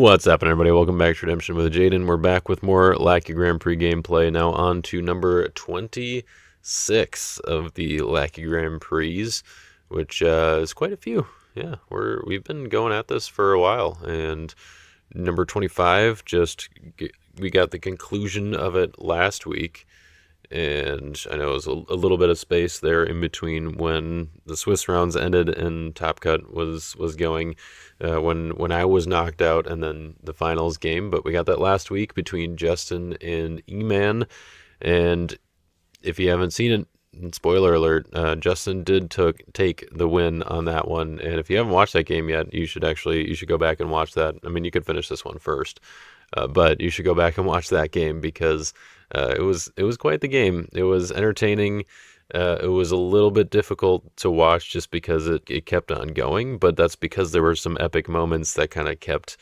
What's happening, everybody? Welcome back to Redemption with Jaden. We're back with more Lackey Grand Prix gameplay. Now on to number 26 of the Lackey Grand Prix, which is quite a few. Yeah, we've been going at this for a while, and number 25 we got the conclusion of it last week. And I know it was a little bit of space there in between when the Swiss rounds ended and Top Cut was going, when I was knocked out, and then the finals game. But we got that last week between Justin and E-Man. And if you haven't seen it, spoiler alert, Justin did take the win on that one. And if you haven't watched that game yet, you should go back and watch that. I mean, you could finish this one first, but you should go back and watch that game because it was quite the game. It was entertaining. It was a little bit difficult to watch just because it kept on going, but that's because there were some epic moments that kind of kept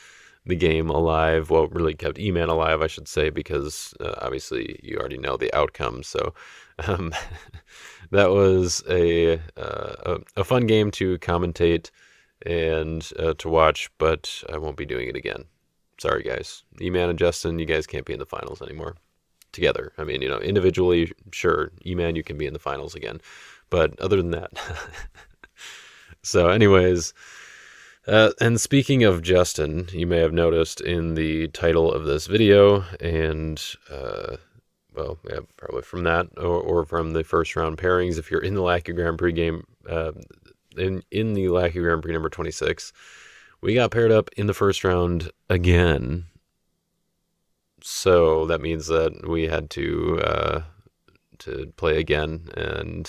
the game alive. Well, really kept E-Man alive, I should say, because obviously you already know the outcome. So that was a fun game to commentate and to watch, but I won't be doing it again. Sorry, guys. E-Man and Justin, you guys can't be in the finals anymore together. I mean, individually, sure, E-Man, you can be in the finals again. But other than that. So anyways, and speaking of Justin, you may have noticed in the title of this video, and, well, yeah, probably from that, or from the first round pairings, if you're in the Lackey Grand Prix game, in the Lackey Grand Prix number 26, we got paired up in the first round again. So that means that we had to play again, and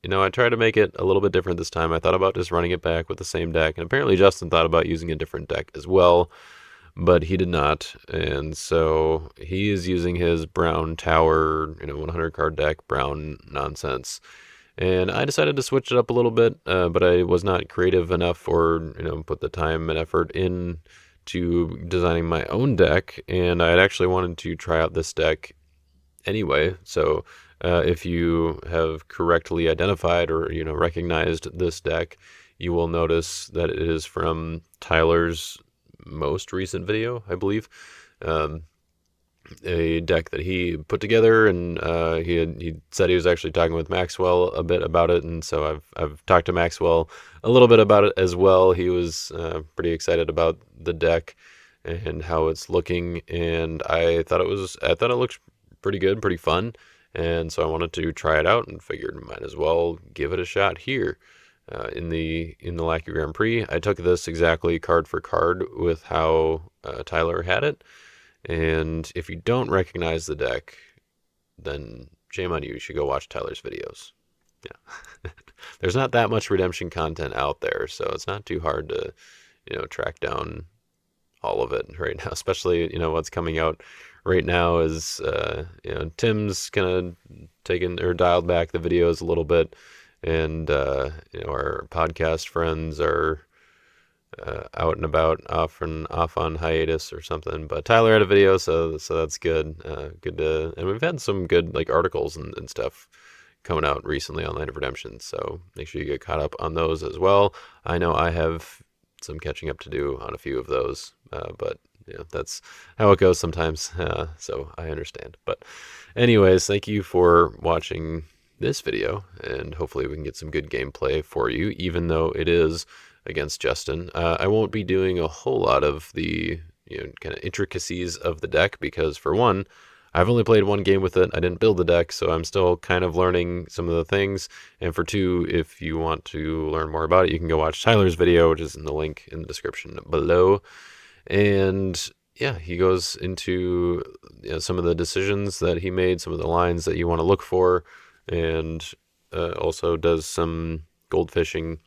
I tried to make it a little bit different this time. I thought about just running it back with the same deck, and apparently Justin thought about using a different deck as well, but he did not, and so he is using his Brown Tower, 100 card deck, Brown nonsense. And I decided to switch it up a little bit, but I was not creative enough or, put the time and effort in to designing my own deck, and I had actually wanted to try out this deck anyway. So if you have correctly identified or recognized this deck, you will notice that it is from Tyler's most recent video, I believe. A deck that he put together, and he said he was actually talking with Maxwell a bit about it, and so I've talked to Maxwell a little bit about it as well. He was pretty excited about the deck and how it's looking, and I thought it looked pretty good, pretty fun, and so I wanted to try it out and figured might as well give it a shot here in the Lackey Grand Prix. I took this exactly card for card with how Tyler had it. And if you don't recognize the deck, then shame on you. You should go watch Tyler's videos. Yeah. There's not that much Redemption content out there, so it's not too hard to, track down all of it right now. Especially, what's coming out right now is, Tim's kind of taken or dialed back the videos a little bit, and, our podcast friends are out and about, off on hiatus or something. But Tyler had a video, so that's good. And we've had some good articles and stuff coming out recently on Land of Redemption. So make sure you get caught up on those as well. I know I have some catching up to do on a few of those, but that's how it goes sometimes. So I understand. But anyways, thank you for watching this video, and hopefully we can get some good gameplay for you, even though it is against Justin. I won't be doing a whole lot of the kind of intricacies of the deck because, for one, I've only played one game with it. I didn't build the deck, so I'm still kind of learning some of the things. And for two, if you want to learn more about it, you can go watch Tyler's video, which is in the link in the description below. And yeah, he goes into some of the decisions that he made, some of the lines that you want to look for, and also does some goldfishing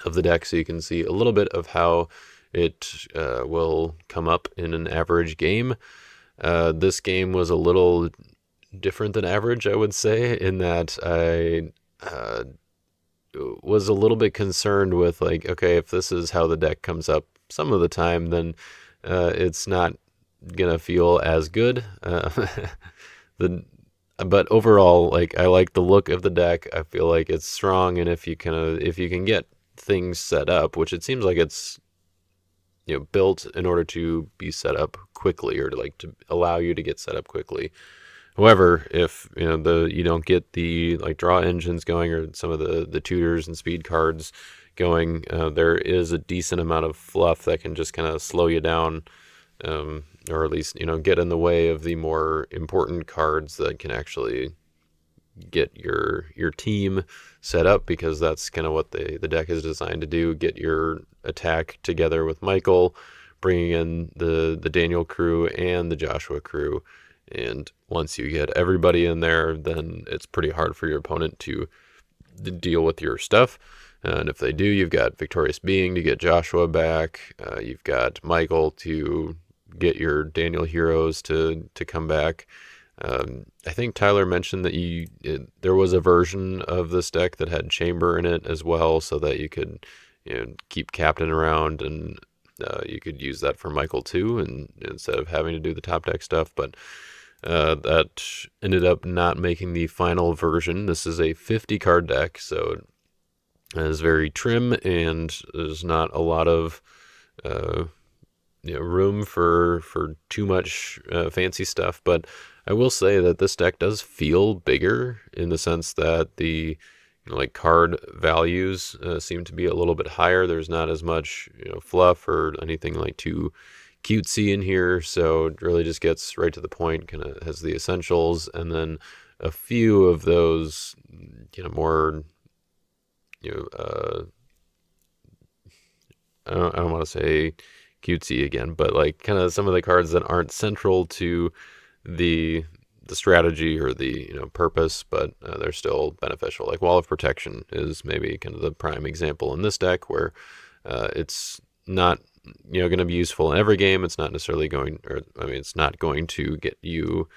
of the deck, so you can see a little bit of how it will come up in an average game. This game was a little different than average, I would say, in that I was a little bit concerned with okay, if this is how the deck comes up some of the time, then it's not gonna feel as good. But overall, I like the look of the deck. I feel like it's strong, and if you can get things set up, which it seems like it's built in order to be set up quickly, or to allow you to get set up quickly. However, if you don't get the draw engines going, or some of the tutors and speed cards going, there is a decent amount of fluff that can just kind of slow you down, or at least get in the way of the more important cards that can actually get your team set up, because that's kind of what the deck is designed to do. Get your attack together with Michael, bringing in the Daniel crew and the Joshua crew. And once you get everybody in there, then it's pretty hard for your opponent to deal with your stuff. And if they do, you've got Victorious Being to get Joshua back. You've got Michael to get your Daniel heroes to come back. I think Tyler mentioned that there was a version of this deck that had Chamber in it as well, so that you could keep Captain around, and you could use that for Michael too, and instead of having to do the top deck stuff. But that ended up not making the final version. This is a 50 card deck, so it is very trim, and there's not a lot of room for too much fancy stuff. But I will say that this deck does feel bigger, in the sense that the card values seem to be a little bit higher. There's not as much fluff or anything too cutesy in here, so it really just gets right to the point. Kind of has the essentials, and then a few of those more I don't want to say cutesy again, but kind of some of the cards that aren't central to the strategy or the purpose, but they're still beneficial. Like Wall of Protection is maybe kind of the prime example in this deck, where it's not going to be useful in every game. It's not necessarily it's not going to get you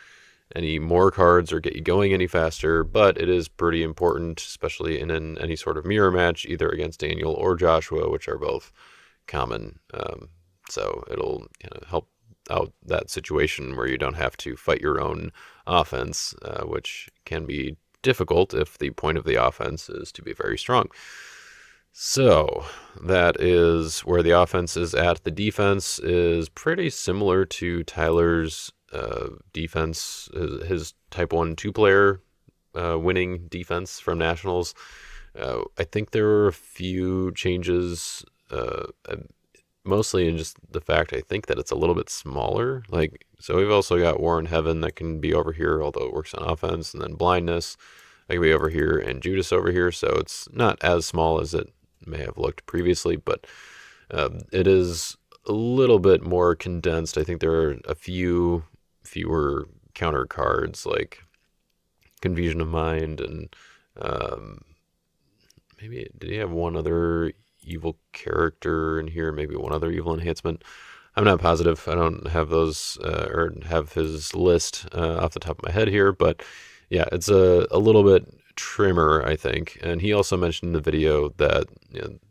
any more cards or get you going any faster, but it is pretty important, especially in any sort of mirror match, either against Daniel or Joshua, which are both common. So it'll kind of help out that situation where you don't have to fight your own offense, which can be difficult if the point of the offense is to be very strong. So that is where the offense is at. The defense is pretty similar to Tyler's defense, his Type 1 2-player winning defense from Nationals. I think there were a few changes, mostly in just the fact I think that it's a little bit smaller. So we've also got War in Heaven that can be over here, although it works on offense, and then Blindness that can be over here, and Judas over here. So it's not as small as it may have looked previously, but it is a little bit more condensed. I think there are a fewer counter cards, like Confusion of Mind, and maybe did he have one other evil character in here, maybe one other evil enhancement? I'm not positive. I don't have those or have his list off the top of my head here, but yeah, it's a little bit trimmer, I think. And he also mentioned in the video that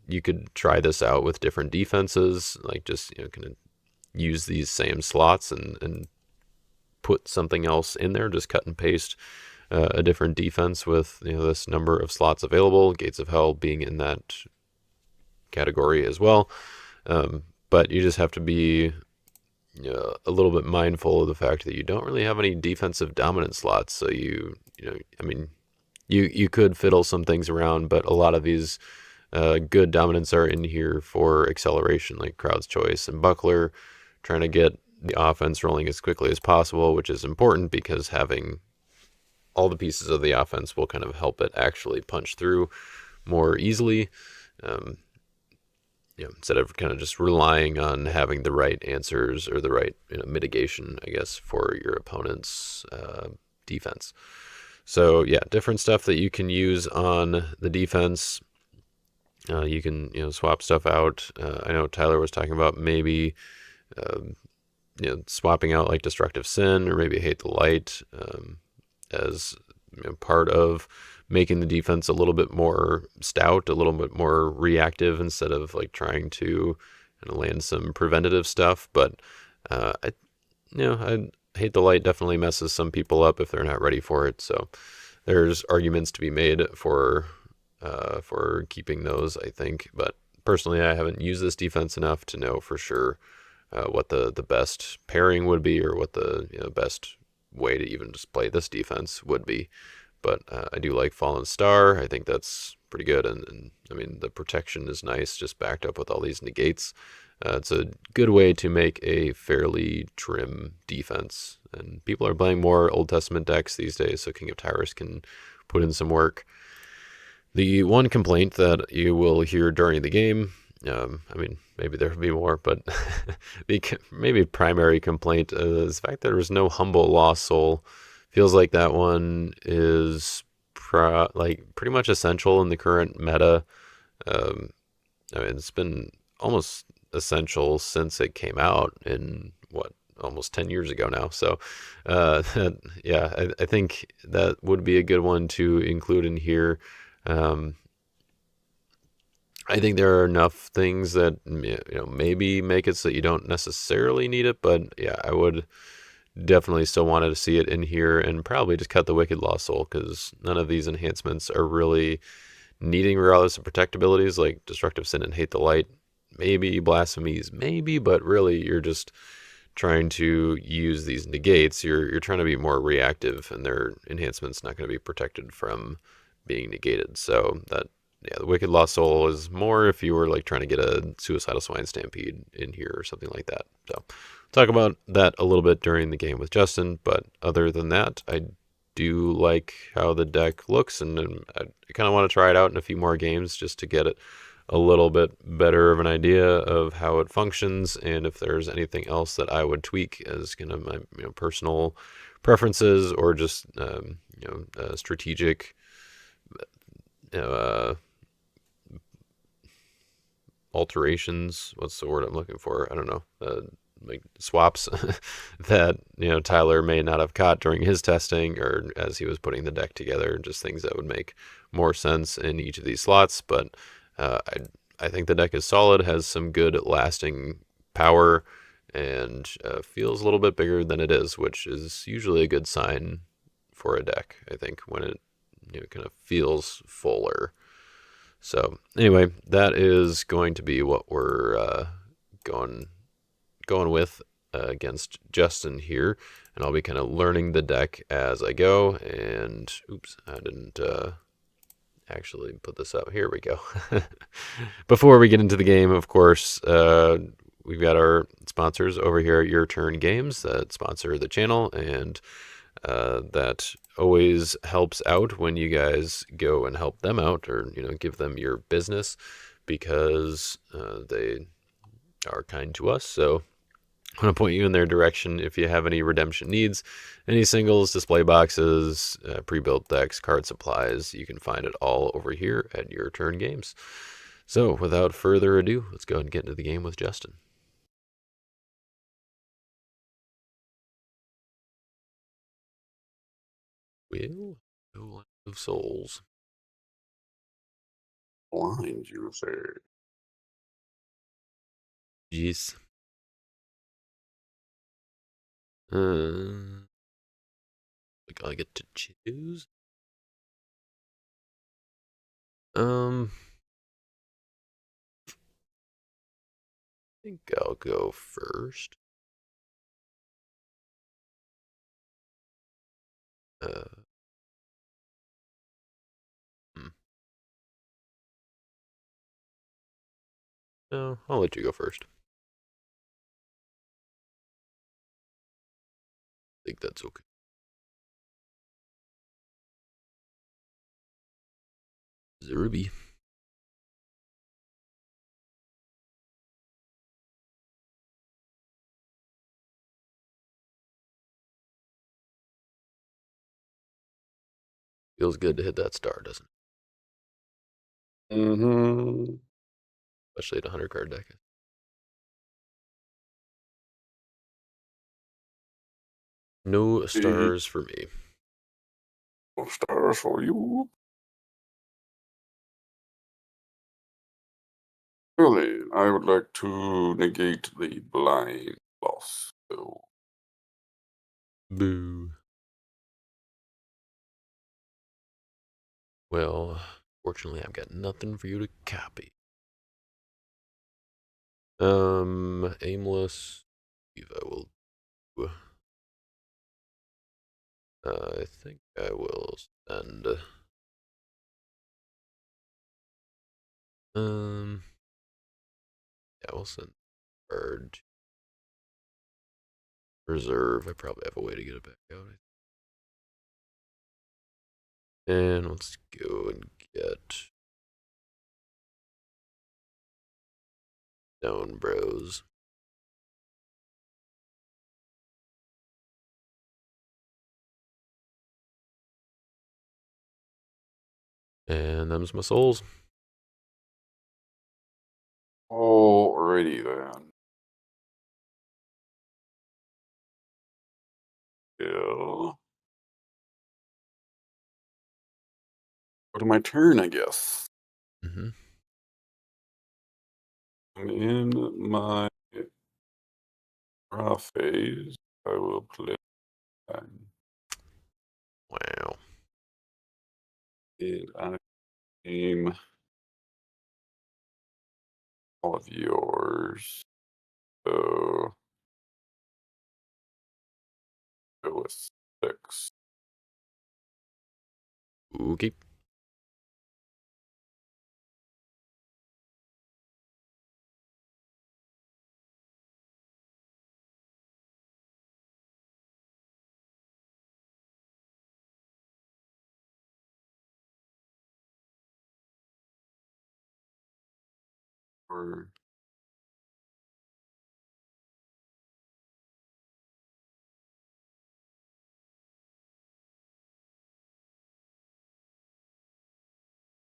you could try this out with different defenses, just kind of use these same slots and put something else in there, just cut and paste a different defense with this number of slots available, Gates of Hell being in that category as well. But you just have to be a little bit mindful of the fact that you don't really have any defensive dominant slots. So you could fiddle some things around, but a lot of these good dominants are in here for acceleration, like Crowd's Choice and Buckler, trying to get the offense rolling as quickly as possible, which is important because having all the pieces of the offense will kind of help it actually punch through more easily. Instead of kind of just relying on having the right answers or the right mitigation, I guess, for your opponent's defense. So yeah, different stuff that you can use on the defense. You can swap stuff out. I know Tyler was talking about maybe swapping out like Destructive Sin or maybe Hate the Light as part of making the defense a little bit more stout, a little bit more reactive, instead of trying to land some preventative stuff. But I Hate the Light definitely messes some people up if they're not ready for it. So there's arguments to be made for keeping those, I think. But personally, I haven't used this defense enough to know for sure what the best pairing would be, or what the best way to even just play this defense would be. But I do like Fallen Star. I think that's pretty good, and I mean the protection is nice, just backed up with all these negates. It's a good way to make a fairly trim defense, and people are playing more Old Testament decks these days, so King of Towers can put in some work. The one complaint that you will hear during the game, I mean, maybe there will be more, but the maybe primary complaint is the fact that there was no Humble Lost Soul. Feels like that one is like pretty much essential in the current meta. Um, I mean, it's been almost essential since it came out in what, almost 10 years ago now. So, uh, yeah, I think that would be a good one to include in here. Um, I think there are enough things that maybe make it so that you don't necessarily need it, but yeah, I would definitely still wanted to see it in here, and probably just cut the Wicked Lost Soul, because none of these enhancements are really needing, regardless of protect abilities like Destructive Sin and Hate the Light. Maybe Blasphemies, maybe, but really you're just trying to use these negates. You're trying to be more reactive, and their enhancements not going to be protected from being negated. So that, yeah, the Wicked Lost Soul is more if you were like trying to get a Suicidal Swine Stampede in here or something like that. So talk about that a little bit during the game with Justin, but other than that, I do like how the deck looks, and I kind of want to try it out in a few more games just to get it a little bit better of an idea of how it functions, and if there's anything else that I would tweak as kind of my personal preferences, or just strategic you know, uh, alterations. What's the word I'm looking for? I don't know. Like swaps that Tyler may not have caught during his testing, or as he was putting the deck together, just things that would make more sense in each of these slots. But I think the deck is solid, has some good lasting power, and feels a little bit bigger than it is, which is usually a good sign for a deck. I think when it kind of feels fuller. So anyway, that is going to be what we're going going with against Justin here, and I'll be kind of learning the deck as I go. And oops, I didn't actually put this up. Here we go. Before we get into the game, of course, we've got our sponsors over here at Your Turn Games that sponsor the channel, and that always helps out when you guys go and help them out, or give them your business, because they are kind to us. So I want to point you in their direction if you have any redemption needs, any singles, display boxes, pre-built decks, card supplies. You can find it all over here at Your Turn Games. So without further ado, let's go ahead and get into the game with Justin. Wheel of Souls. Blind user. Jeez. I get to choose. I think I'll go first. Uh, hmm. No, I'll let you go first. I think that's okay. Zerby. Feels good to hit that star, doesn't it? Mm-hmm. Especially at a 100 card deck. No stars for me. Stars for you. Really, I would like to negate the blind loss. So, Boo. Well, fortunately, I've got nothing for you to copy. Aimless. I will. I think I will send. Yeah, we'll send Urge Reserve. I probably have a way to get it back out. And let's go and get Stone Bros. And them's my souls. Alrighty then. Yeah. Go to my turn, I guess. Mm-hmm. I'm in my draw phase. I will play Wow. and I name all of yours. So go with 6. Okay. Or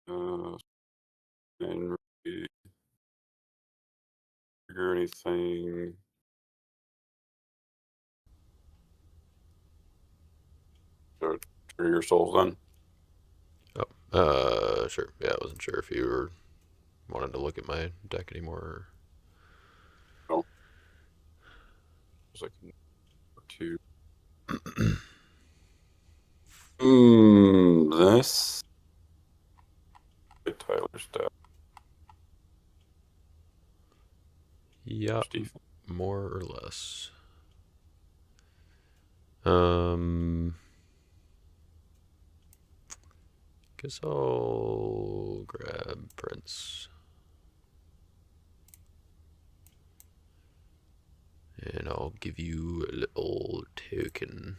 uh, and really trigger anything. So trigger your souls then. Oh, sure. Yeah, I wasn't sure if you were wanted to look at my deck anymore. No, it's like 2. This Tyler's deck. Yeah, Steve. more or less. Um, guess I'll grab Prince. And I'll give you a little token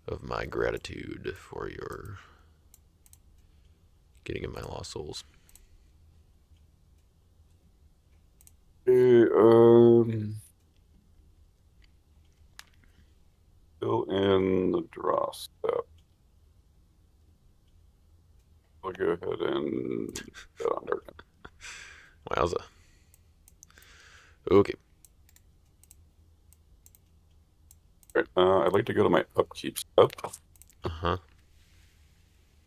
of my gratitude for your getting in my lost souls. Okay, still in the draw step. I'll go ahead and get on Dark. Wowza. Okay. Right, I'd like to go to my upkeep step, Uh huh.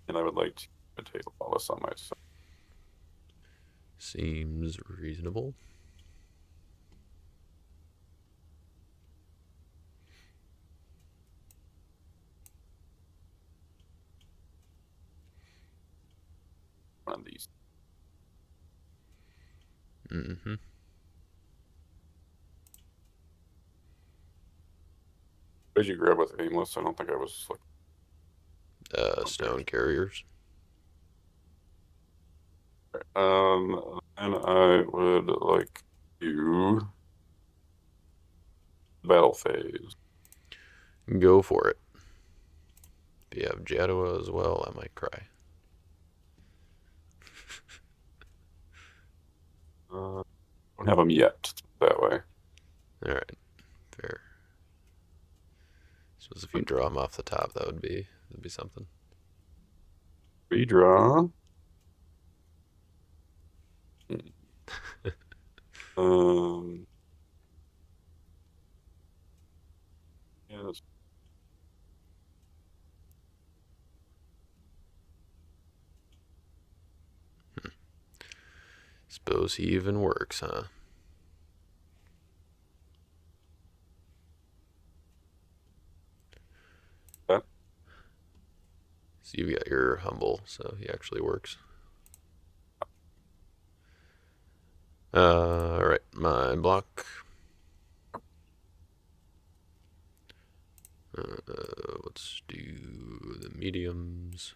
and I would like to take a polish on myself. Seems reasonable. One of these. Mm hmm. What did you grab with aimless? I don't think I was like. Stone carriers. And I would like to battle phase. Go for it. If you have Jadua as well, I might cry. Don't have them yet that way. Alright, fair. Suppose if you draw them off the top, that'd be something. Redraw. Um, yes. Suppose he even works, huh? That. So you've got your humble, so he actually works. Alright, my block. Let's do the mediums.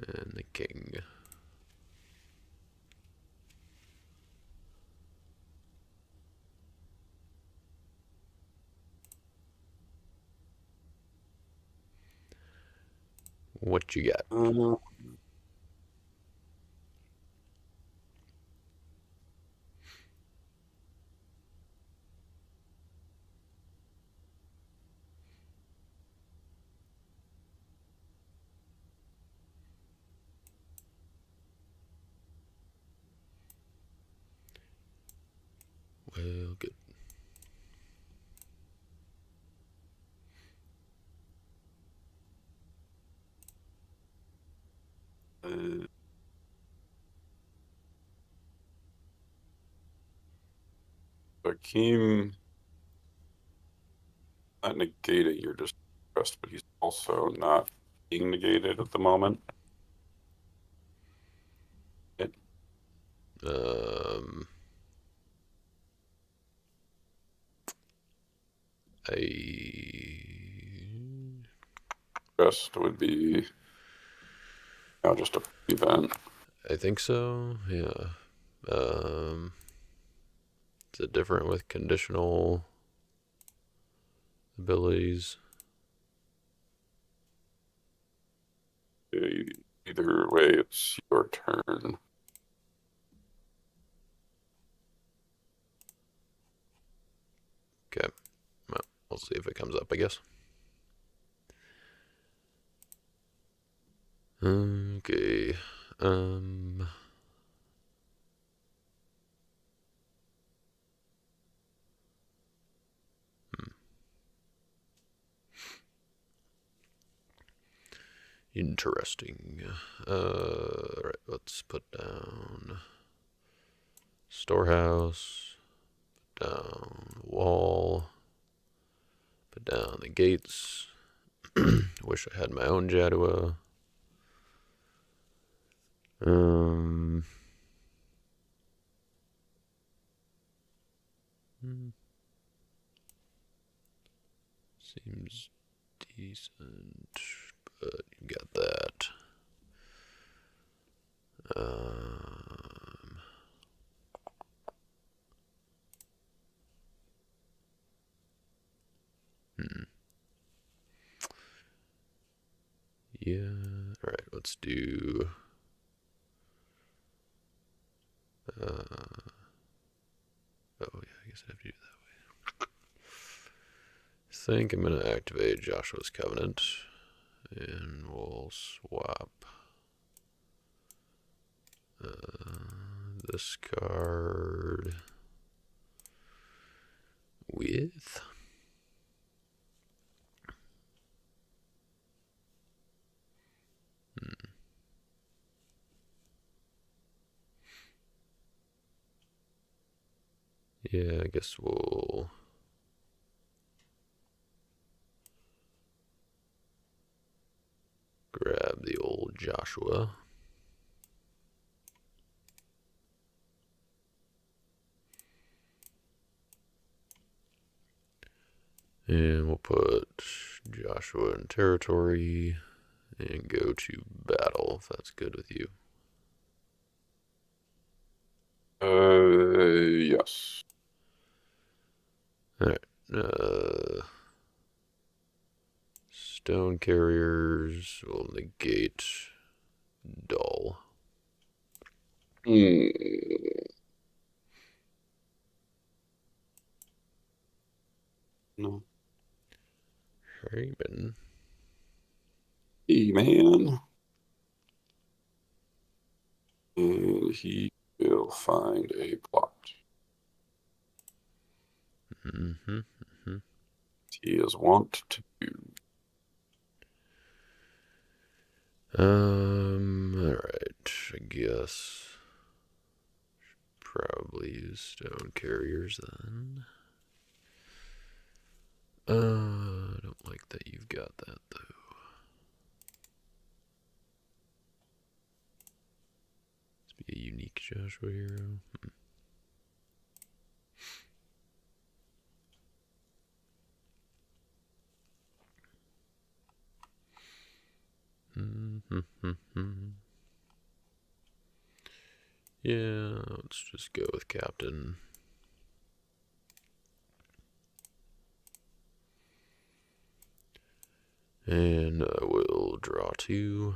And the king. What you got? Well, good. Akeem, not negating your distress, but he's also not being negated at the moment. Um, Best would be just a event. I think so. Yeah. Is it different with conditional abilities? Either way, it's your turn. Okay. Well, we'll see if it comes up, I guess. Okay. Interesting. Right, let's put down storehouse, put down wall, put down the gates. Wish I had my own Jadua. Seems decent, but you got that. Yeah. All right. Let's do. Oh yeah, I guess I have to do it that way. I think I'm gonna activate Joshua's Covenant, and we'll swap this card with. Yeah, I guess we'll grab the old Joshua. And we'll put Joshua in territory and go to battle, if that's good with you. Yes. Alright. Stone carriers will negate dull. No. Raven. Hey, man. And he will find a plot. He is wont to do. Alright, I guess. Probably use stone carriers then. I don't like that you've got that though. Must be a unique Joshua Hero. Yeah, let's just go with Captain. And I will draw 2.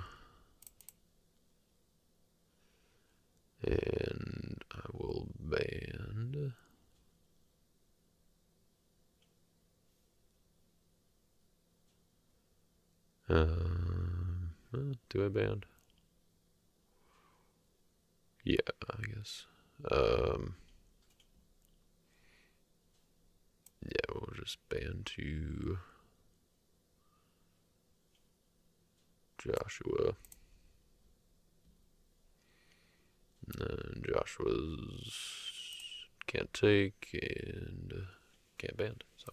And I will band. Do I band? Yeah, I guess. Yeah, we'll just band to Joshua. And then Joshua's can't take and can't band. So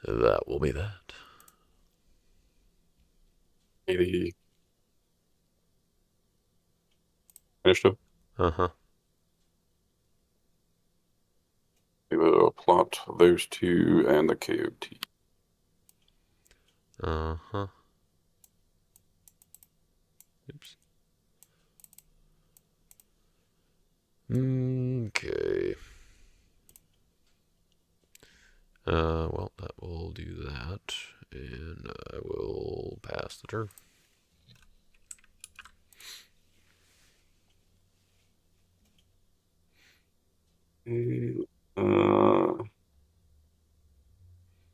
that will be that. 80 initiative. Uh-huh. We will plot those 2 and the KOT. Uh-huh. Oops. Okay. Well, that will do that, and I will pass the turn.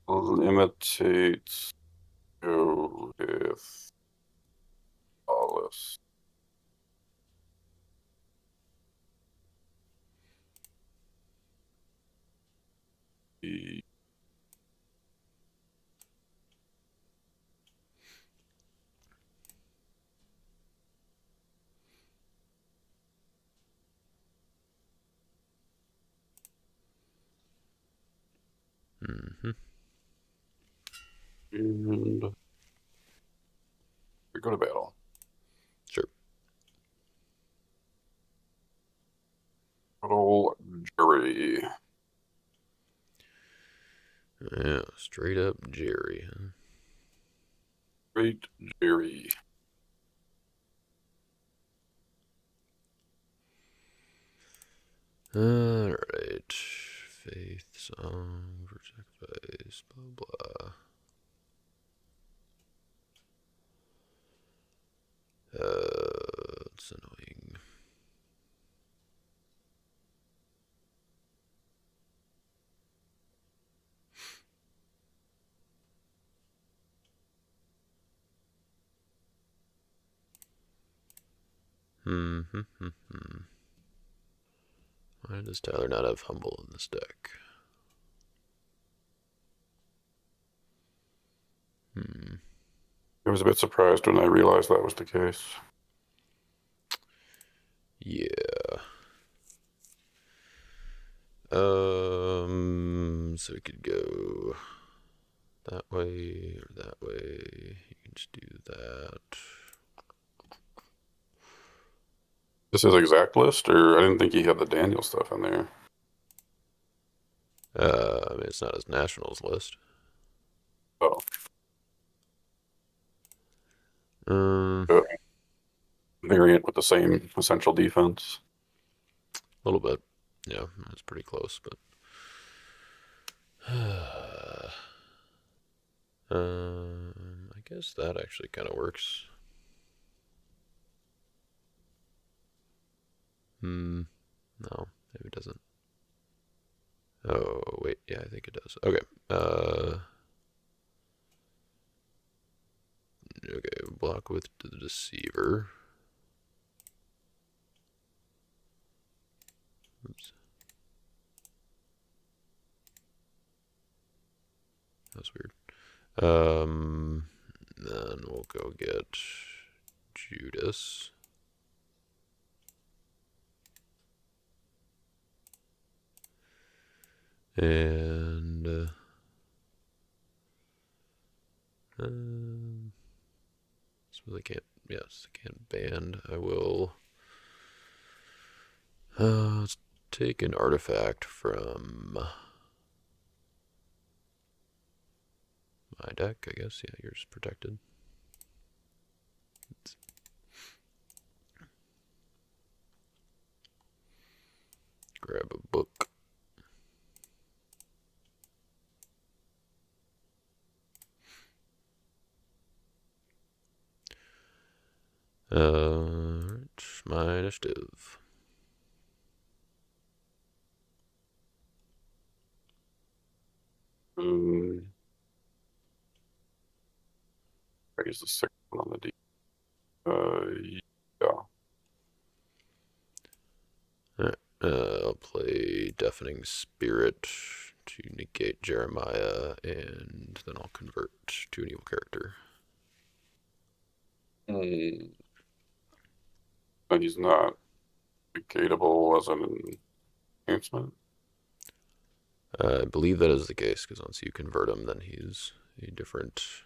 Limitates go with Alice. The and we go to battle. Sure. Little Jerry. Yeah, straight up Jerry. Huh? Great Jerry. Alright. Faith, song, sacrifice, blah blah. It's annoying. Why does Tyler not have Humble in this deck? I was a bit surprised when I realized that was the case. Yeah. So we could go that way or that way. You can just do that. This is exact list, or I didn't think he had the Daniel stuff in there. I mean, it's not his nationals list. Oh. Um, Variant with the same essential defense. a little bit. Yeah, that's pretty close, but. I guess that actually kind of works. No, maybe it doesn't. Oh, wait, yeah, I think it does. Okay. Okay, block with the deceiver. Oops. That's weird. Then we'll go get Judas. And suppose I can't. Yes, I can't band. I will Let's take an artifact from my deck, I guess. Yeah, yours protected. Let's grab a book. It's my initiative. I use the second one on the D. Yeah. Alright, I'll play Deafening Spirit to negate Jeremiah, and then I'll convert to an evil character. And he's not negatable as an enhancement. I believe that is the case, because once you convert him, then he's a different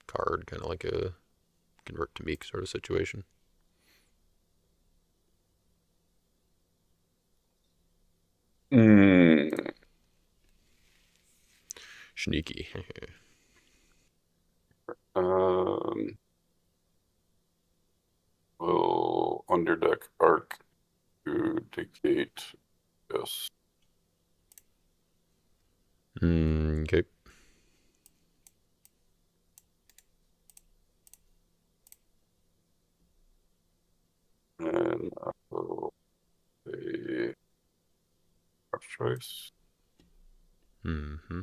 card, kind of like a convert to Meek sort of situation. Sneaky. Will underdeck arc to negate this. Okay. And I will play first choice. Mm-hmm.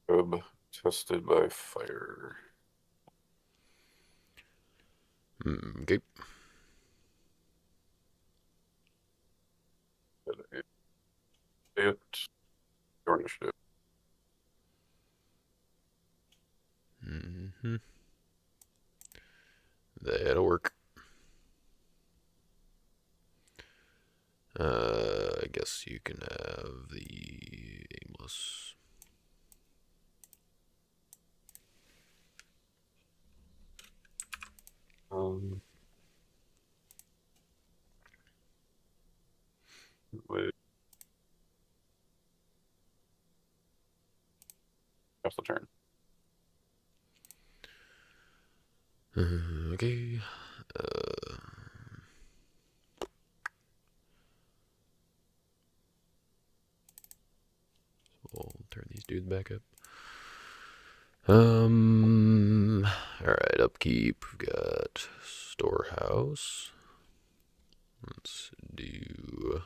Cub tested by fire. Okay. It your initiative. Mm-hmm. That'll work. I guess you can have the aimless. Wait. That's the turn. Okay. We'll turn these dudes back up. Alright, upkeep. We've got storehouse. Let's do.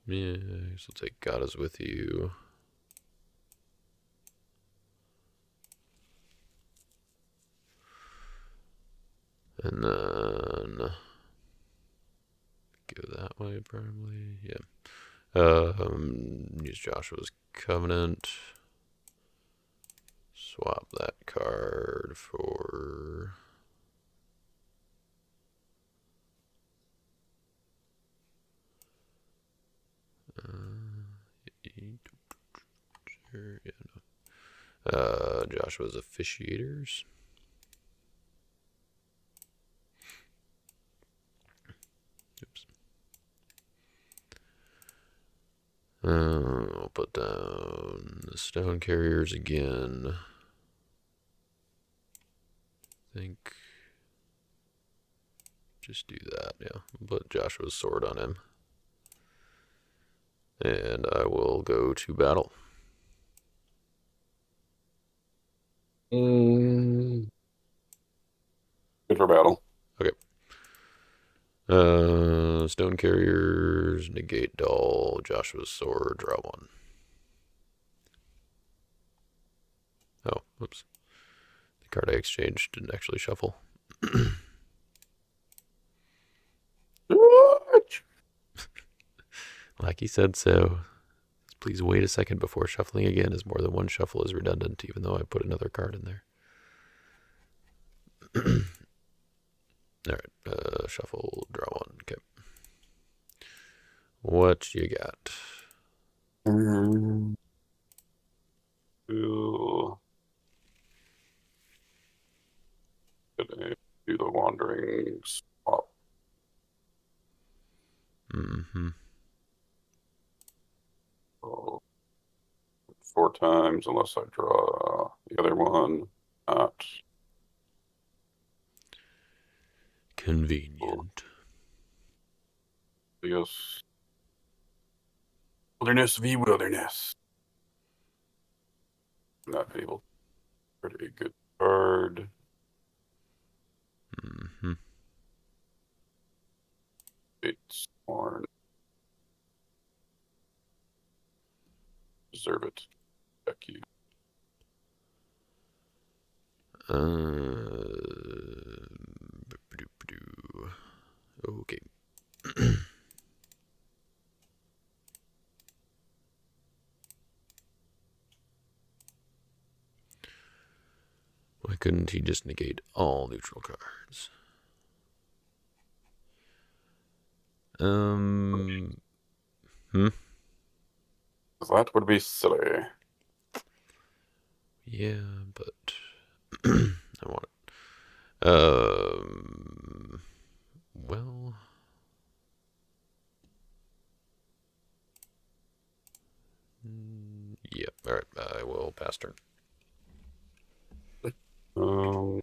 Yeah, I guess we'll take God is with you. And then go that way probably. Yeah. Use Joshua's Covenant. Swap that card for. Yeah, no. Joshua's Officiators. Oops. I'll put down the Stone Carriers again. I think. Just do that, yeah. Put Joshua's sword on him. And I will go to battle. Good for battle. Okay. Stone Carriers, negate Doll, Joshua's sword, draw one. Oh, whoops. The card I exchanged didn't actually shuffle. Lackey said so. Please wait a second before shuffling again, as more than one shuffle is redundant, even though I put another card in there. Shuffle, draw one. Okay. What you got? We'll do the wandering swap. Mm-hmm. So 4 times unless I draw the other one. Not Convenient. yes. Wilderness v. Wilderness. Not able to pretty good card. Mm-hmm. It's Sworn. Deserve it. Check you. Okay. Why couldn't he just negate all neutral cards? That would be silly. Yeah, but I want it. Well, yeah. All right, I will pass turn. Um,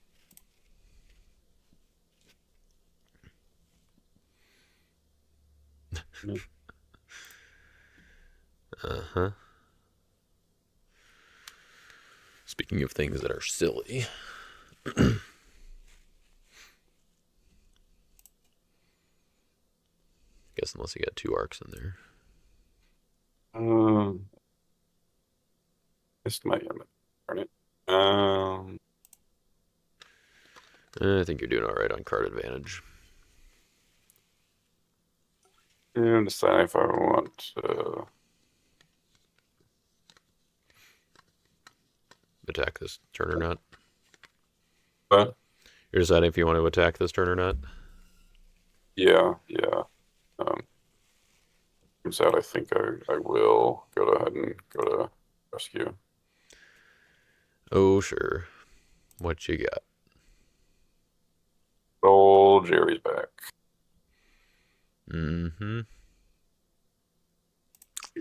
Uh-huh. Speaking of things that are silly. Guess unless you got 2 arcs in there. missed my image. Darn it. I think you're doing all right on card advantage. And decide if I want Attack this turn or not. but You're deciding if you want to attack this turn or not. yeah. Turns out I think I will go ahead and go to rescue. Oh, sure. What you got? Old Jerry's back. Mm-hmm.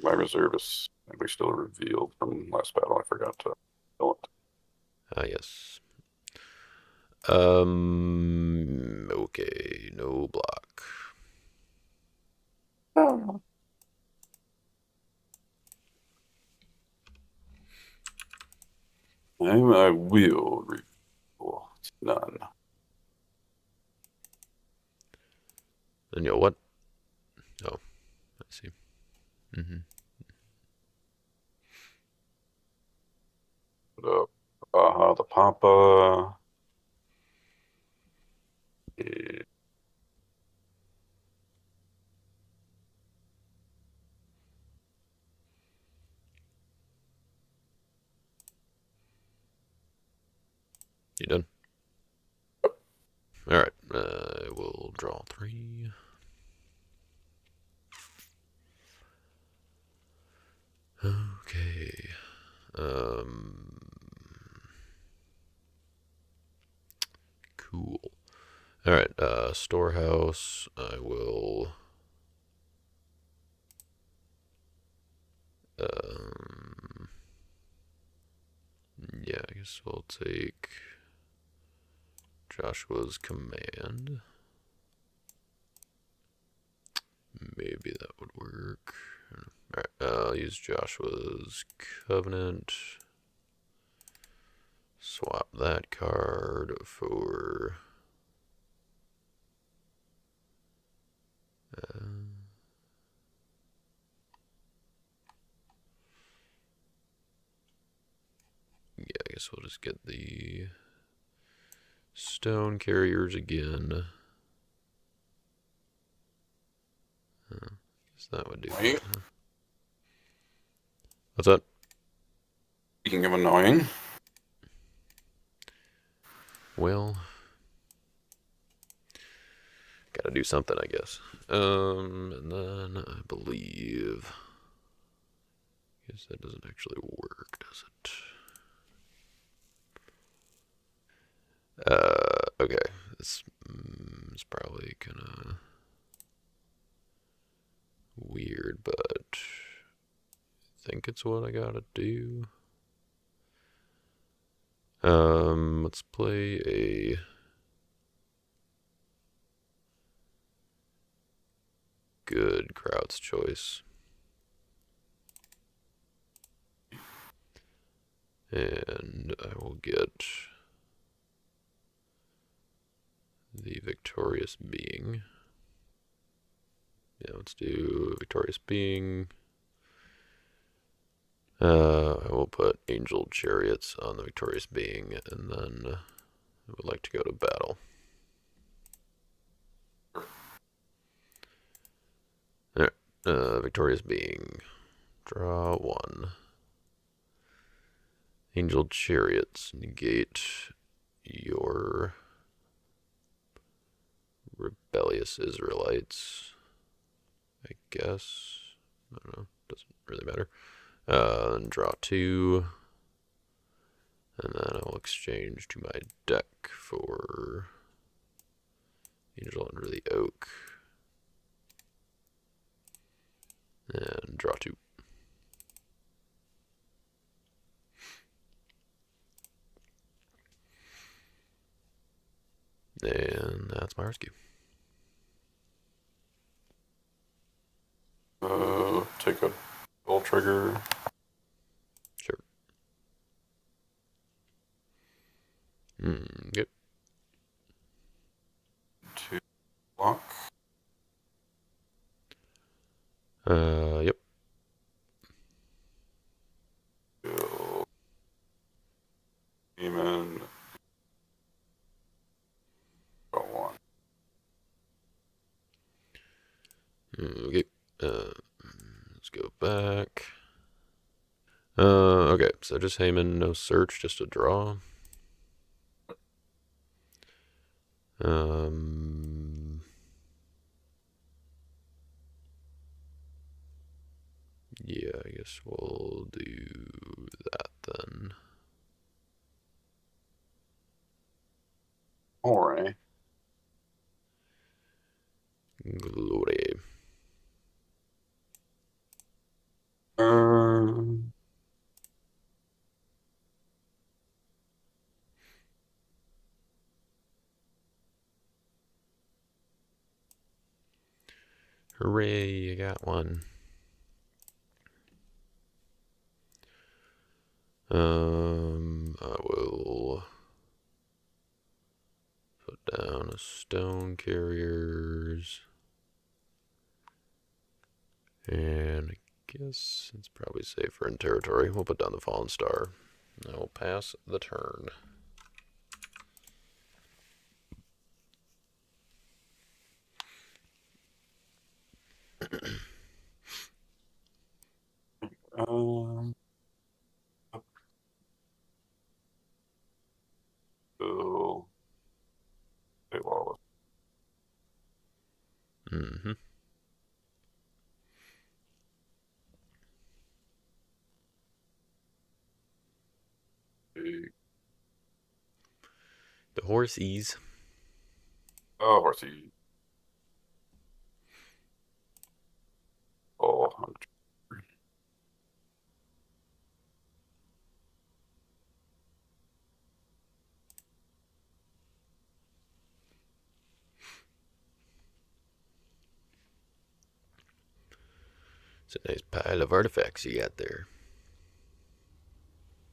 My reserve is we still revealed from last battle. I forgot to fill it. Ah, yes. Okay, no block. Oh. I will reveal. It's none. And you'll what? Oh, I see. Mm-hmm. The Baja, the Pampa. eh, You done? All right. We'll draw 3. Okay. Cool. All right. Storehouse. I will. Yeah, I guess we'll take Joshua's command. Maybe that would work. Alright, I'll use Joshua's covenant. Swap that card for. Yeah, I guess we'll just get the stone carriers again. Guess that would do Wait. that. Huh? What's that? Speaking of annoying, Well, Gotta do something, I guess. And then I believe... I guess that doesn't actually work, does it? Okay. This is probably kind of weird, but I think it's what I gotta do. Let's play a good Kraut's choice. And I will get the victorious being. Yeah, let's do victorious being. I will put angel chariots on the victorious being, and then I would like to go to battle. Alright, victorious being. Draw one. Angel chariots negate your rebellious Israelites. I guess. I don't know. Doesn't really matter. And draw two. And then I will exchange to my deck for Angel Under the Oak. And draw two. And that's my rescue. Take a pull trigger. Sure. Good. To block. Yep. Kill. Demon. Draw one. Okay. Let's go back. Okay, so just Heyman, no search, just a draw. Yeah, I guess we'll do that then. Alright. Glory. Um, Hooray, I got one. I will put down a stone carriers. And I guess it's probably safer in territory. We'll put down the fallen star. I will pass the turn. um, so, hey, Lawless. Mm-hmm. Big. The horsies. Oh, horsey. Oh, It's a nice pile of artifacts you got there.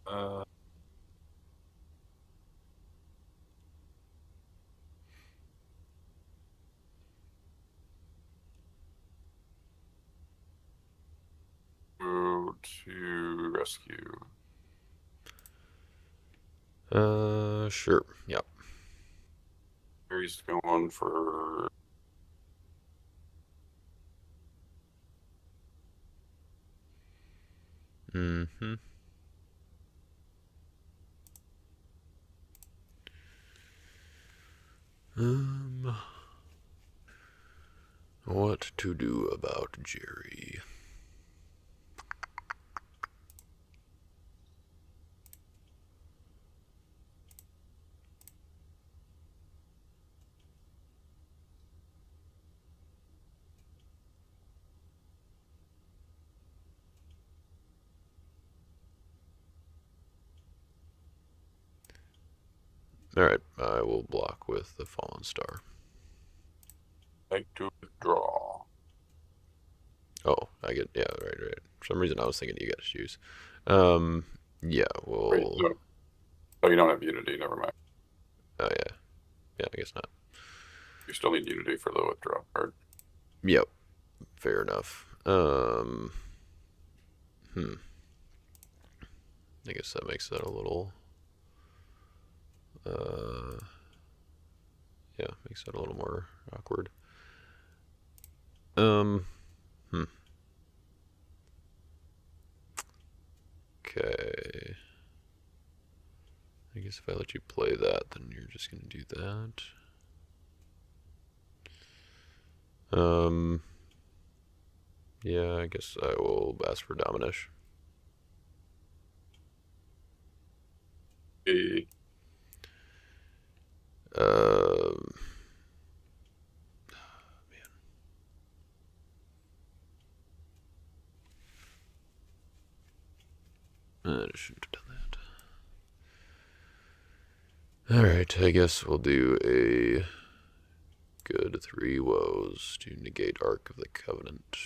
uh, go to rescue. Sure. Yep. He's going for Mm-hmm. Um, What to do about Jerry? Alright, I will block with the Fallen Star. Like to withdraw. Oh, I get, yeah, right. For some reason I was thinking you got to choose. Yeah, Wait, we'll, no. Oh, you don't have Unity. Never mind. oh yeah, I guess not. You still need Unity for the withdraw card. Yep, fair enough. I guess that makes that a little, uh, yeah, makes that a little more awkward. Um, hmm. Okay. I guess if I let you play that, then you're just gonna do that. Yeah, I guess I will ask for Dominish. The Um, I shouldn't have done that. Alright, I guess we'll do a good 3 woes to negate Ark of the Covenant.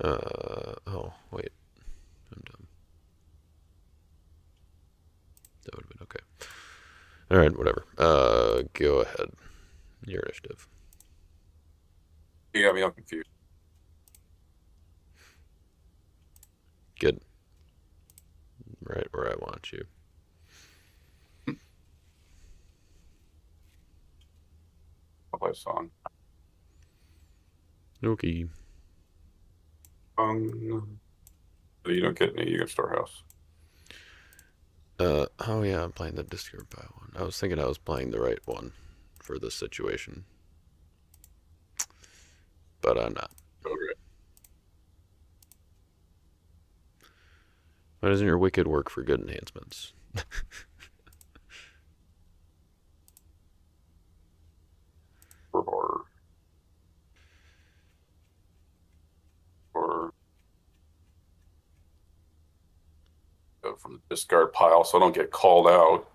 Oh, wait. I'm dumb. That would have been okay. Alright, whatever. Go ahead. Your initiative. You got me all confused. Good. Right where I want you. I'll play a song. Okay. You don't get any. You get Storehouse. Oh yeah, I'm playing the Discord Pile one. I was thinking I was playing the right one for this situation, but I'm not. Okay. Why doesn't your Wicked work for good enhancements? Or or go from the discard pile, so I don't get called out.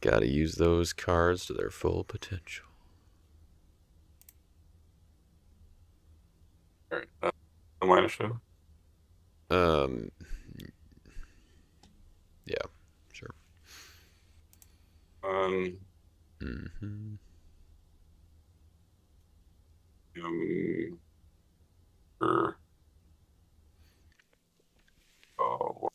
Gotta use those cards to their full potential. All right. My initiative. Um, yeah, sure. Um, Mm-hmm. for what,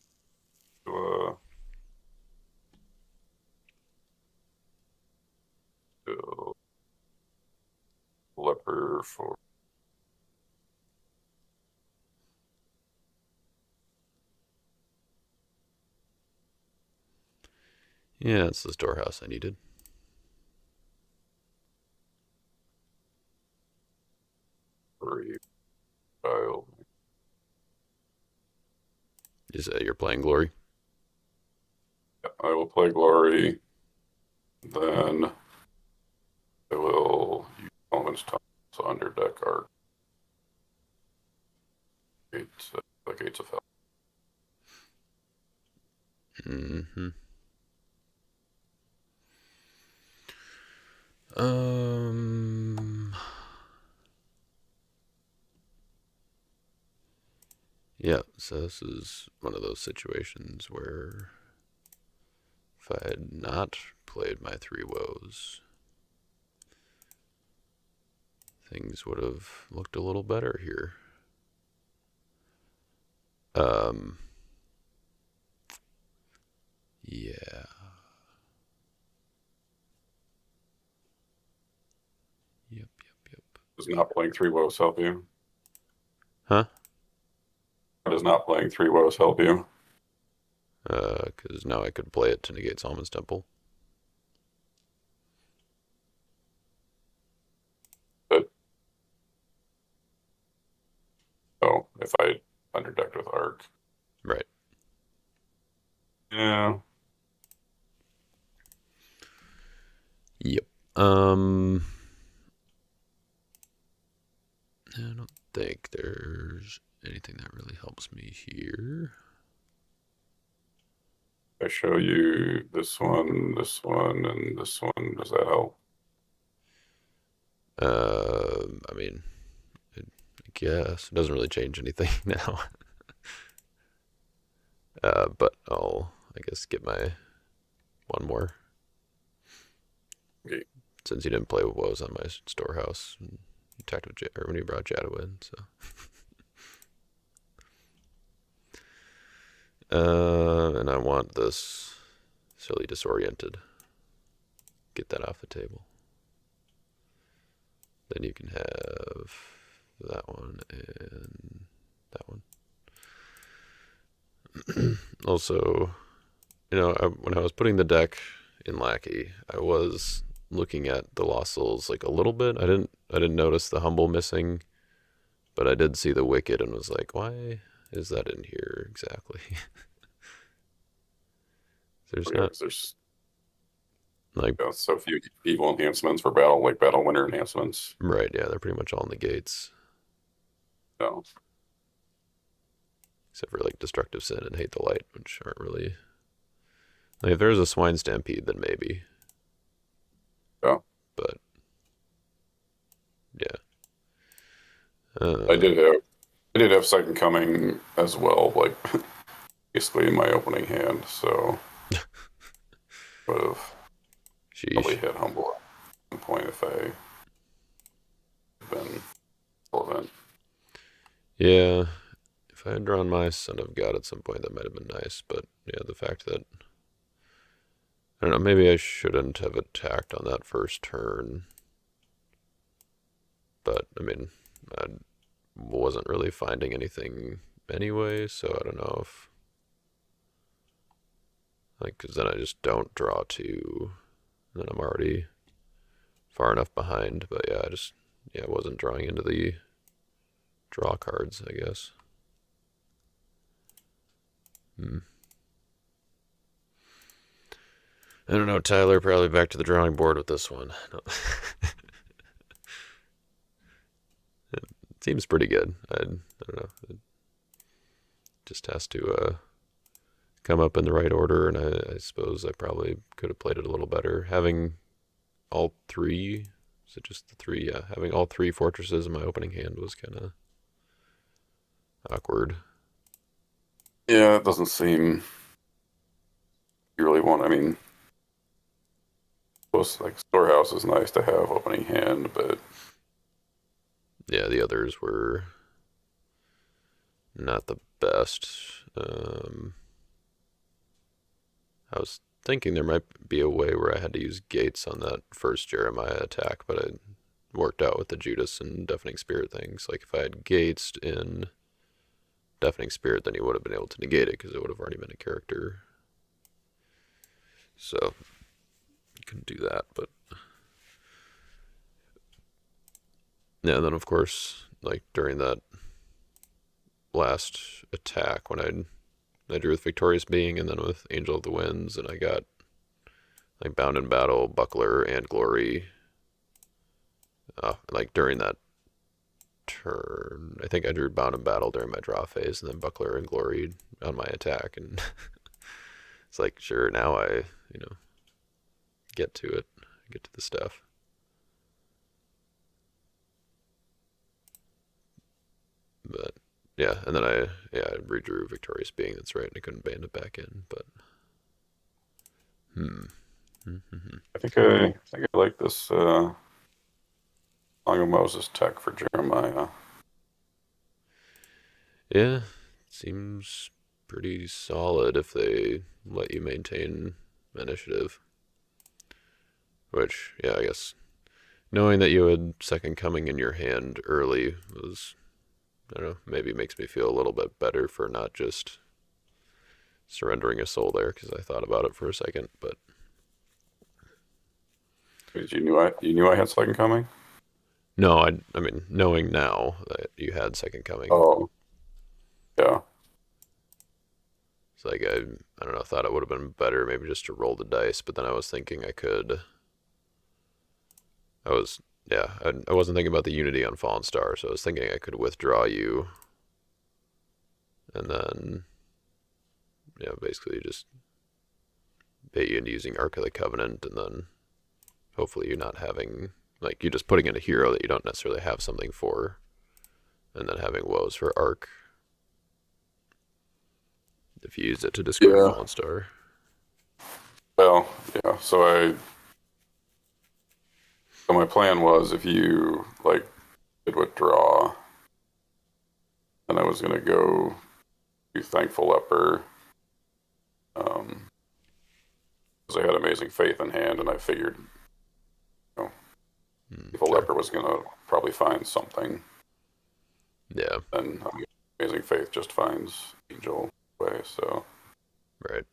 leper for Yeah, it's the storehouse I needed. free child. Is you're playing Glory? I will play Glory. Then I will use Element's Time. So under deck are gates of hell. Mm-hmm. Um. Yeah, so this is one of those situations where if I had not played my 3 woes, things would have looked a little better here. Um, yeah. Yep. Does not playing 3 woes help you? Huh? Does not playing 3 woes help you? Because now I could play it to negate Solomon's Temple. But oh, if I underdecked with Arc. Right. Yeah. Yep. I don't think there's anything that really helps me here. I show you this one, and this one. Does that help? I mean, I guess it doesn't really change anything now. But I'll, I guess, get my one more. Okay. Since he didn't play what was on my storehouse, and he attacked with or when he brought Jaddo in, so. And I want this silly disoriented. Get that off the table. Then you can have that one and that one. Also, when I was putting the deck in Lackey, I was looking at the Lost Souls like a little bit. I didn't notice the Humble missing, but I did see the Wicked and was like, why is that in here exactly? There's Yeah, not 'cause there's like so few evil enhancements for battle, like battle winner enhancements. right, yeah, they're pretty much all negates. No. Except for like Destructive Sin and Hate the Light, which aren't really like if there's a Swine Stampede, then maybe. Yeah. But yeah, I did have Second Coming as well, like basically in my opening hand, so would have probably sheesh. hit Humble at some point if I had been relevant. Yeah, if I had drawn my Son of God at some point, that might have been nice. But yeah, the fact that I don't know, maybe I shouldn't have attacked on that first turn. But I mean, I wasn't really finding anything anyway, so I don't know if like because then I just don't draw two, and then I'm already far enough behind. But yeah, I wasn't drawing into the draw cards, I guess. Hmm. I don't know, Tyler. Probably back to the drawing board with this one. No. It seems pretty good. I don't know. It just has to come up in the right order, and I suppose I probably could have played it a little better. Having all three, is it just the three? Yeah, having all three fortresses in my opening hand was kind of awkward. Yeah, it doesn't seem you really want. I mean, most like Storehouse is nice to have opening hand, but Yeah, the others were not the best. I was thinking there might be a way where I had to use gates on that first Jeremiah attack, but it worked out with the Judas and Deafening Spirit things. Like if I had gates in Deafening Spirit, then he would have been able to negate it because it would have already been a character. So couldn't do that, but yeah. And then of course, like during that last attack when I drew with Victorious Being and then with Angel of the Winds, and I got like Bound in Battle, Buckler, and Glory. Like during that turn, I think I drew Bound in Battle during my draw phase, and then Buckler and Glory on my attack, and it's like sure now I get to it, get to the stuff. But yeah, and then I redrew Victorious Being. That's right, and I couldn't band it back in, but hmm. I think I like this Song of Moses tech for Jeremiah. Yeah, seems pretty solid if they let you maintain initiative. Which, yeah, I guess knowing that you had Second Coming in your hand early was, I don't know, maybe makes me feel a little bit better for not just surrendering a soul there because I thought about it for a second, but You knew I had second coming? no, I mean, knowing now that you had second coming, Oh, yeah. it's like I don't know, thought it would have been better maybe just to roll the dice, but then I was thinking I was yeah, I wasn't thinking about the unity on Fallen Star, so I was thinking I could withdraw you and then basically just bait you into using Ark of the Covenant, and then hopefully you not having like you just putting in a hero that you don't necessarily have something for, and then having woes for Ark if you use it to discard Yeah. Fallen Star. Well, yeah. So my plan was if you like did withdraw, then I was gonna go do Thankful Leper. Um, because I had Amazing Faith in hand, and I figured, you know, Thankful Sure. Leper was gonna probably find something, Yeah. and Amazing Faith just finds Angel way. So Right.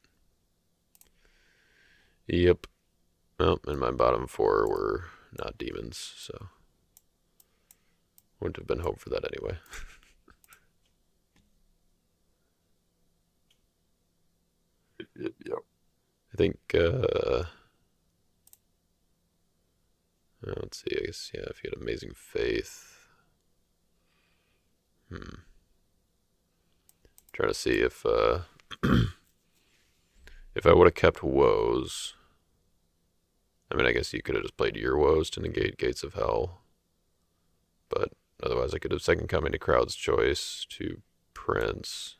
Yep. Well, and my bottom four were not demons, so wouldn't have been hope for that anyway. yep. I think. Let's see. I guess yeah. If you had Amazing Faith, trying to see if I would have kept woes. I mean, I guess you could have just played your woes to negate Gates of Hell, but otherwise I could have second coming to Crowd's Choice to Prince.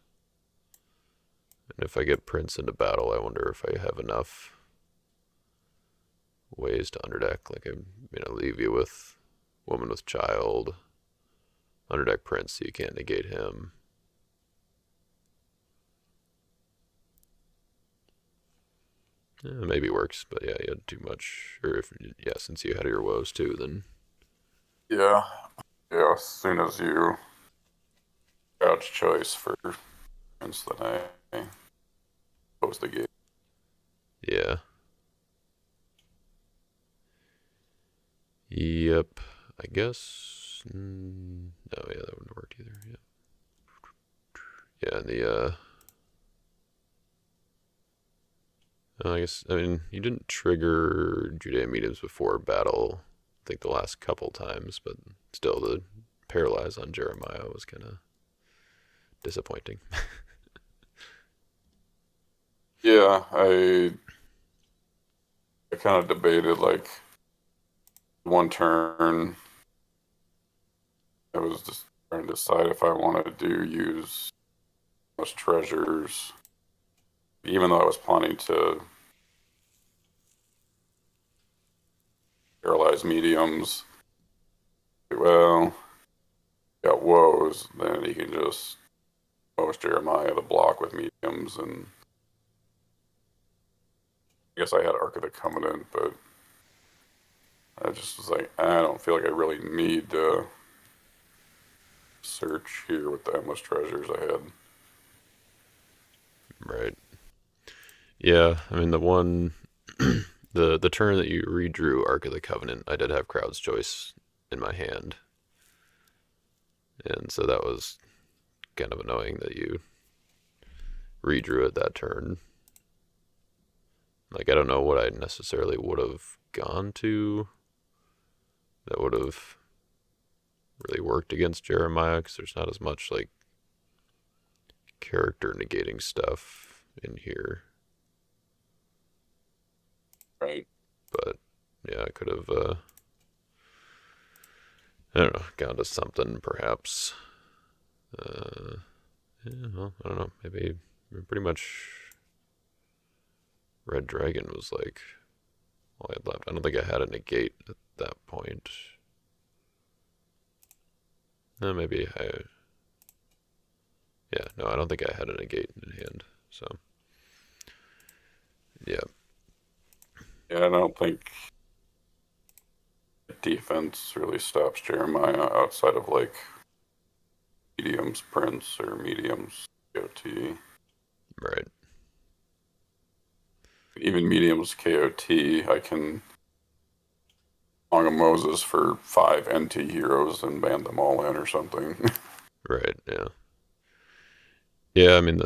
And if I get Prince into battle, I wonder if I have enough ways to underdeck. Like I leave you with Woman with Child, underdeck Prince, so you can't negate him. Yeah, maybe works, but yeah, you had too much. Or if yeah, since you had your woes too, then Yeah. Yeah. As soon as you God's choice for instance, then I close the gate. yeah, yep. I guess no, yeah, that wouldn't work either. Yeah, yeah, and I guess I mean you didn't trigger Judea mediums before battle. I think the last couple times, but still the paralyze on Jeremiah was kind of disappointing. Yeah, I kind of debated like one turn. I was just trying to decide if I wanted to use most treasures, even though I was planning to paralyze mediums. Well, got woes, then he can just post Jeremiah to block with mediums, and I guess I had Ark of the Covenant, but I just was like, I don't feel like I really need to search here with the endless treasures I had. Right. Yeah, I mean the one the turn that you redrew Ark of the Covenant, I did have Crowd's Choice in my hand. And so that was kind of annoying that you redrew it that turn. Like I don't know what I necessarily would have gone to that would have really worked against Jeremiah because there's not as much like character negating stuff in here. Right. But yeah, I could have I don't know, gone to something perhaps. Uh, yeah, well, I don't know. Maybe pretty much Red Dragon was like all I had left. I don't think I had a negate at that point. Maybe I. Yeah, no, I don't think I had a negate in hand. So, yeah, Yeah, I don't think defense really stops Jeremiah outside of like mediums Prince or mediums GOT. right. even mediums KOT, I can Song of Moses for 5 NT heroes and ban them all in or something. Right. Yeah. Yeah. I mean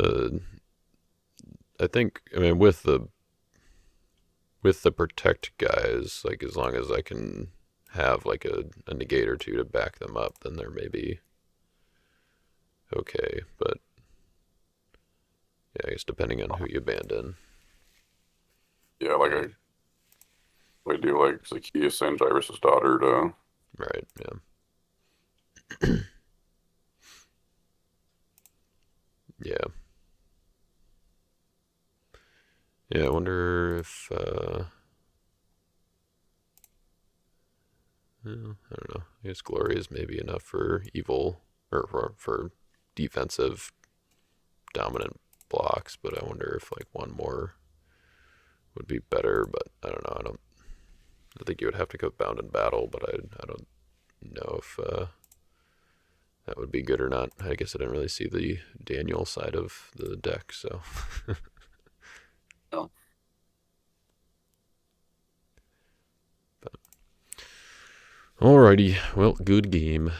I mean with the protect guys, like as long as I can have like a negate or two to back them up, then they're maybe okay. But yeah, I guess depending on who you abandon. Yeah, like Yeah. I do like Zacchaeus and Jairus' daughter to Right. Yeah. Yeah. Yeah. I wonder if well, I don't know. I guess glory is maybe enough for evil or for defensive dominant blocks, but I wonder if like one more would be better. But I don't know. I think you would have to go bound in battle, but I don't know if that would be good or not. I guess I didn't really see the Daniel side of the deck, so. you know, Alrighty, well, good game.